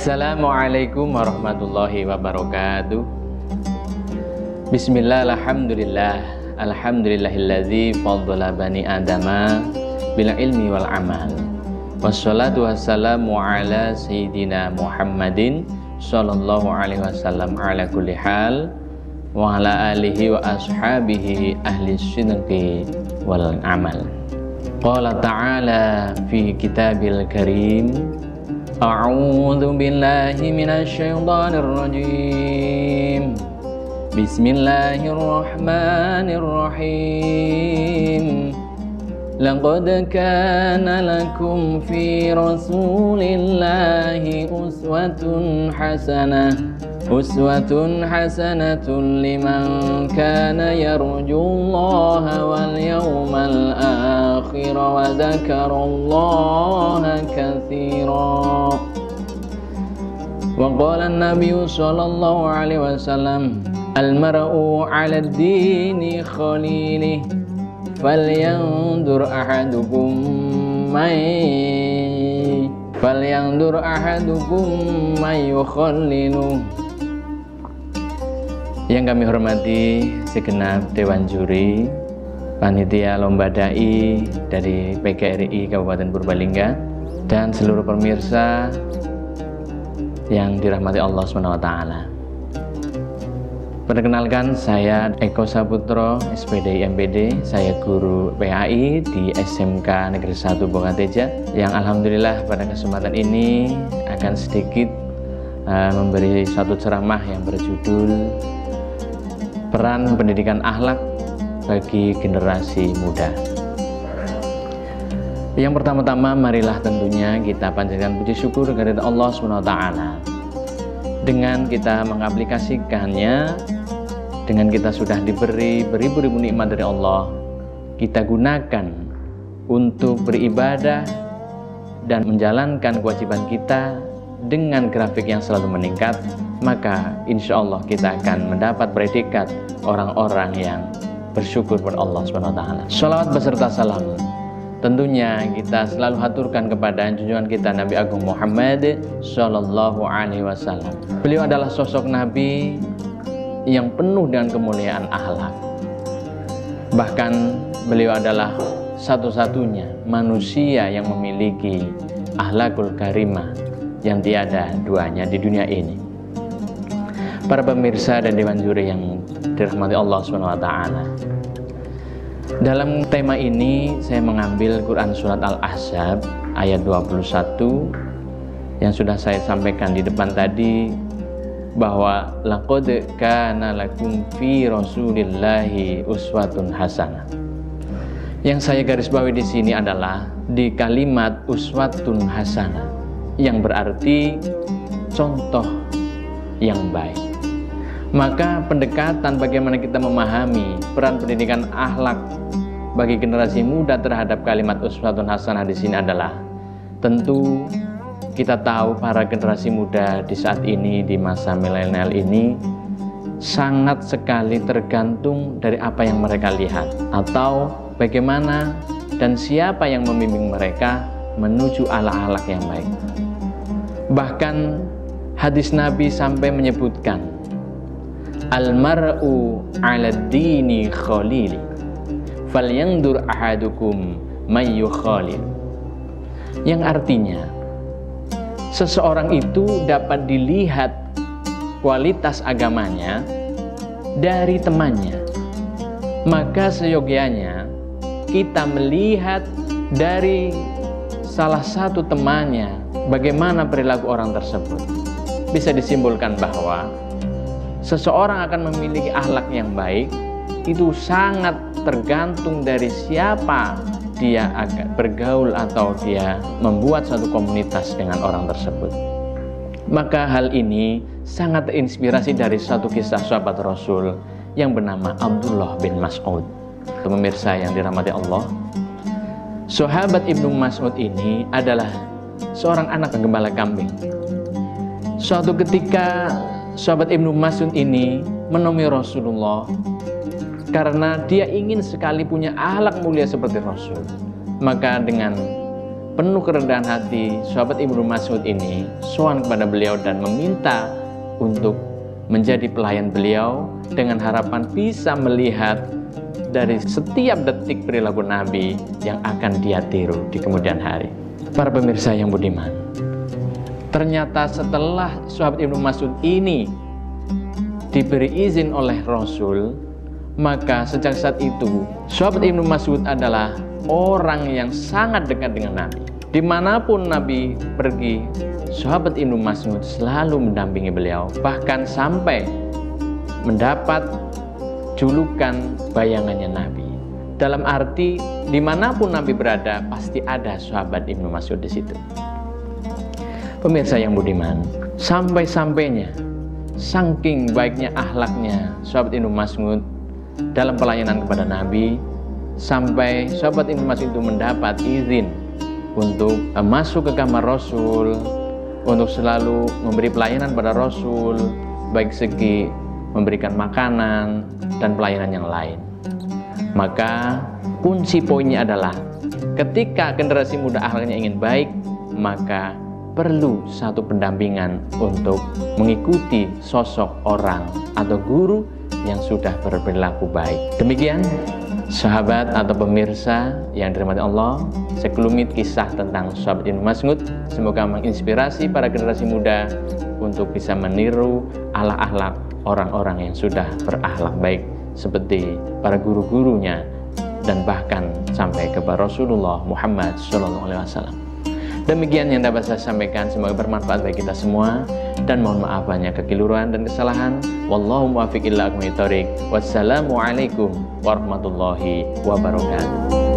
Assalamualaikum warahmatullahi wabarakatuh. Bismillah, alhamdulillah, alhamdulillahilladzi faddala bani adama bil ilmi wal amal. Wassalatu wassalamu ala sayyidina Muhammadin sallallahu alaihi wasallam ala kulli hal wa ala alihi wa ashabihi ahli sidqi wal amal. Qala ta'ala fi kitabil karim, a'udzu billahi minasy syaithanir rajim. Bismillahirrahmanirrahim. Laqad kana lakum fi rasulillahi uswatun hasanatun liman kana yarjullaha wal yawmal akhir wa dzakarallaha katsira. Wa qala an-nabiyyu sallallahu alaihi wasallam, al-mar'u 'ala ad-dini khalilih falyanzur ahadukum may yukhallilu. Yang kami hormati segenap Dewan Juri, Panitia Lomba Dai dari PGRI Kabupaten Purbalingga, dan seluruh pemirsa yang dirahmati Allah SWT. Perkenalkan, saya Eko Saputro, SPD MPD. Saya guru PAI di SMK Negeri 1 Bogateja, yang alhamdulillah pada kesempatan ini akan sedikit memberi satu ceramah yang berjudul Peran Pendidikan Akhlak bagi Generasi Muda. Yang pertama-tama, marilah tentunya kita panjatkan puji syukur kepada Allah SWT. Dengan kita mengaplikasikannya, dengan kita sudah diberi beribu-ribu nikmat dari Allah, kita gunakan untuk beribadah dan menjalankan kewajiban kita dengan grafik yang selalu meningkat, maka insya Allah kita akan mendapat predikat orang-orang yang bersyukur kepada Allah SWT. Sholawat beserta salam tentunya kita selalu haturkan kepada junjungan kita Nabi Agung Muhammad Sallallahu Alaihi Wasallam. Beliau adalah sosok Nabi yang penuh dengan kemuliaan akhlak. Bahkan beliau adalah satu-satunya manusia yang memiliki akhlakul karimah yang tiada duanya di dunia ini. Para pemirsa dan Dewan Juri yang dirahmati Allah SWT, dalam tema ini saya mengambil Quran Surat Al-Ahzab ayat 21 yang sudah saya sampaikan di depan tadi, bahwa laqad kana lakum fi rasulillahi uswatun hasanah. Yang saya garis bawahi di sini adalah di kalimat uswatun hasanah, yang berarti contoh yang baik. Maka pendekatan bagaimana kita memahami peran pendidikan akhlak bagi generasi muda terhadap kalimat uswatun hasanah di sini adalah, tentu kita tahu para generasi muda di saat ini, di masa milenial ini, sangat sekali tergantung dari apa yang mereka lihat, atau bagaimana dan siapa yang membimbing mereka menuju akhlak yang baik. Bahkan hadis Nabi sampai menyebutkan, al-mar'u 'ala ad-dini khalili falyanzur ahadukum may yukhalil. Yang artinya, seseorang itu dapat dilihat kualitas agamanya dari temannya. Maka seyogyanya kita melihat dari salah satu temannya bagaimana perilaku orang tersebut. Bisa disimpulkan bahwa seseorang akan memiliki akhlak yang baik itu sangat tergantung dari siapa dia akan bergaul atau dia membuat suatu komunitas dengan orang tersebut. Maka hal ini sangat terinspirasi dari satu kisah sahabat Rasul yang bernama Abdullah bin Mas'ud. Pemirsa yang dirahmati Allah, sahabat Ibnu Mas'ud ini adalah seorang anak penggembala kambing. Suatu ketika sahabat Ibnu Mas'ud ini menemui Rasulullah karena dia ingin sekali punya akhlak mulia seperti Rasul. Maka dengan penuh kerendahan hati, sahabat Ibnu Mas'ud ini sowan kepada beliau dan meminta untuk menjadi pelayan beliau dengan harapan bisa melihat dari setiap detik perilaku Nabi yang akan dia tiru di kemudian hari. Para pemirsa yang budiman, ternyata setelah sahabat Ibnu Mas'ud ini diberi izin oleh Rasul, maka sejak saat itu sahabat Ibnu Mas'ud adalah orang yang sangat dekat dengan Nabi. Dimanapun Nabi pergi, sahabat Ibnu Mas'ud selalu mendampingi beliau, bahkan sampai mendapat julukan bayangannya Nabi. Dalam arti dimanapun Nabi berada, pasti ada sahabat Ibnu Mas'ud di situ. Pemirsa yang budiman, sampai-sampainya saking baiknya akhlaknya sahabat Ibnu Mas'ud dalam pelayanan kepada Nabi, sampai sahabat Ibnu Mas'ud itu mendapat izin untuk masuk ke kamar Rasul, untuk selalu memberi pelayanan pada Rasul, baik segi memberikan makanan dan pelayanan yang lain. Maka kunci poinnya adalah ketika generasi muda akhlaknya ingin baik, maka perlu satu pendampingan untuk mengikuti sosok orang atau guru yang sudah berperilaku baik. Demikian sahabat atau pemirsa yang dirahmati Allah, sekelumit kisah tentang sahabat Ibnu Mas'ud. Semoga menginspirasi para generasi muda untuk bisa meniru akhlak-akhlak orang-orang yang sudah berakhlak baik seperti para guru-gurunya dan bahkan sampai kepada Rasulullah Muhammad SAW. Demikian yang dapat saya sampaikan, semoga bermanfaat bagi kita semua, dan mohon maaf banyak kekeliruan dan kesalahan. Wallahu muwaffiq ila aqwamit thoriq. Wassalamualaikum warahmatullahi wabarakatuh.